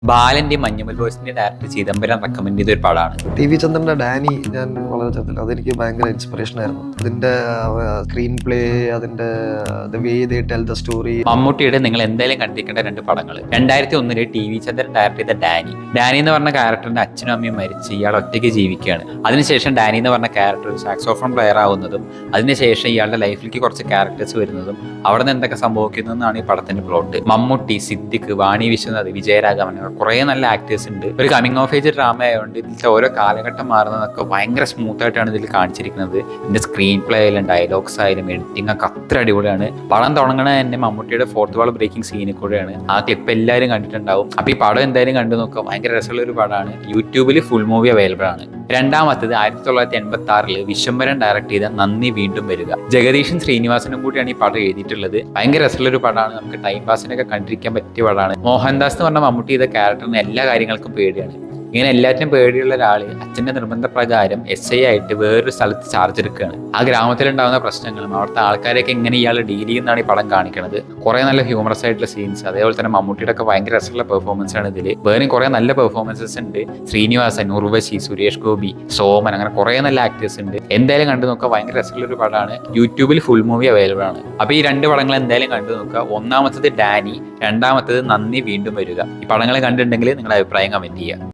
ബാലന്റെയും Manjummel ബോയ്സിന്റെ director Chidambaram recommend ചെയ്ത ഒരു പടമാണ്. ടി.വി. ചന്ദ്രന്റെ ഡാനി ഞാൻ വളരെ ചെറുതില്ല, അതെനിക്ക് ഭയങ്കര ഇൻസ്പിറേഷൻ ആയിരുന്നു. അതിന്റെ സ്ക്രീൻ പ്ലേ, അതിന്റെ വേ ദേ ടെൽ ദ സ്റ്റോറി. മമ്മൂട്ടിയുടെ നിങ്ങൾ എന്തായാലും കണ്ടിരിക്കേണ്ട 2 പടങ്ങൾ. 2001 ടി.വി. ചന്ദ്രൻ ഡയറക്ട് ചെയ്ത ഡാനി എന്ന് പറഞ്ഞ ക്യാരക്ടറിന്റെ അച്ഛനും അമ്മയും മരിച്ച് ഇയാൾ ഒറ്റയ്ക്ക് ജീവിക്കുകയാണ്. അതിനുശേഷം ഡാനി എന്ന് പറഞ്ഞ ക്യാരക്ടർ ഒരു സാക്സോഫോൺ പ്ലെയർ ആവുന്നതും അതിനുശേഷം ഇയാളുടെ ലൈഫിലേക്ക് കുറച്ച് ക്യാരക്ടേഴ്സ് വരുന്നതും അവിടെ നിന്ന് എന്തൊക്കെ സംഭവിക്കുന്നതെന്നാണ് ഈ പടത്തിന്റെ പ്ലോട്ട്. മമ്മൂട്ടി, സിദ്ദിഖ്, വാണി വിശ്വനാഥ്, വിജയരാഘവൻ, കുറെ നല്ല ആക്ടേഴ്സ് ഉണ്ട്. ഒരു കമ്മിങ് ഓഫ് ഏജ് ഡ്രാമ ആയതുകൊണ്ട് ഇതിന്റെ ഓരോ കാലഘട്ടം മാറുന്നതൊക്കെ ഭയങ്കര സ്മൂത്ത് ആയിട്ടാണ് ഇതിൽ കാണിച്ചിരിക്കുന്നത്. ഇതിന്റെ സ്ക്രീൻ പ്ലേ ആയാലും ഡയലോഗ്സ് ആയാലും എഡിറ്റിംഗ് ഒക്കെ അത്ര അടിപൊളിയാണ്. പടം തുടങ്ങണ തന്നെ മമ്മൂട്ടിയുടെ ഫോർത്ത് വാൾ ബ്രേക്കിംഗ് സീനിൽ കൂടെയാണ്. ആ ക്ലിപ്പ് എല്ലാവരും കണ്ടിട്ടുണ്ടാവും. അപ്പൊ ഈ പടം എന്തായാലും കണ്ടു നോക്കുക, ഭയങ്കര രസമുള്ള ഒരു പടമാണ്. യൂട്യൂബിൽ ഫുൾ മൂവി അവൈലബിൾ ആണ്. രണ്ടാമത്തത് 1986 വിശ്വംഭരൻ ഡയറക്ട് ചെയ്ത നന്ദി വീണ്ടും വരിക. ജഗദീഷും ശ്രീനിവാസനും കൂടിയാണ് ഈ പടം എഴുതിയിട്ടുള്ളത്. ഭയങ്കര രസമുള്ള ഒരു പടമാണ്. നമുക്ക് ടൈം പാസിനൊക്കെ കണ്ടിരിക്കാൻ പറ്റിയ പടമാണ്. മോഹൻദാസ് എന്ന് പറഞ്ഞ മമ്മൂട്ടി ചെയ്ത ക്യാരക്ടറിന് എല്ലാ കാര്യങ്ങൾക്കും പേടിയാണ്. ഇങ്ങനെ എല്ലാറ്റിനും പേടിയുള്ള ഒരാള് അച്ഛന്റെ നിർബന്ധപ്രകാരം SI ആയിട്ട് വേറൊരു സ്ഥലത്ത് ചാർജ് എടുക്കുകയാണ്. ആ ഗ്രാമത്തിലുണ്ടാകുന്ന പ്രശ്നങ്ങളും അവിടുത്തെ ആൾക്കാരെയൊക്കെ എങ്ങനെ ഇയാൾ ഡീൽ ചെയ്യുന്നതാണ് ഈ പടം കാണിക്കുന്നത്. കുറെ നല്ല ഹ്യൂമറസ് ആയിട്ടുള്ള സീൻസ്, അതേപോലെ തന്നെ മമ്മൂട്ടിയുടെ ഒക്കെ ഭയങ്കര രസമുള്ള പെർഫോമൻസ് ആണ് ഇതിൽ. വേറെയും കുറെ നല്ല പെർഫോമൻസസ് ഉണ്ട്. ശ്രീനിവാസൻ, ഉർവശി, സുരേഷ് ഗോപി, സോമൻ, അങ്ങനെ കുറെ നല്ല ആക്ടേഴ്സ് ഉണ്ട്. എന്തായാലും കണ്ടു നോക്കുക, ഭയങ്കര രസമുള്ള ഒരു പടമാണ്. യൂട്യൂബിൽ ഫുൾ മൂവി അവൈലബിൾ ആണ്. അപ്പൊ ഈ 2 പടങ്ങൾ എന്തായാലും കണ്ടു നോക്കുക. ഒന്നാമത്തത് ഡാനി, രണ്ടാമത്തത് നന്ദി വീണ്ടും വരിക. ഈ പടങ്ങൾ കണ്ടിട്ടുണ്ടെങ്കിൽ നിങ്ങളുടെ അഭിപ്രായം കമന്റ് ചെയ്യുക.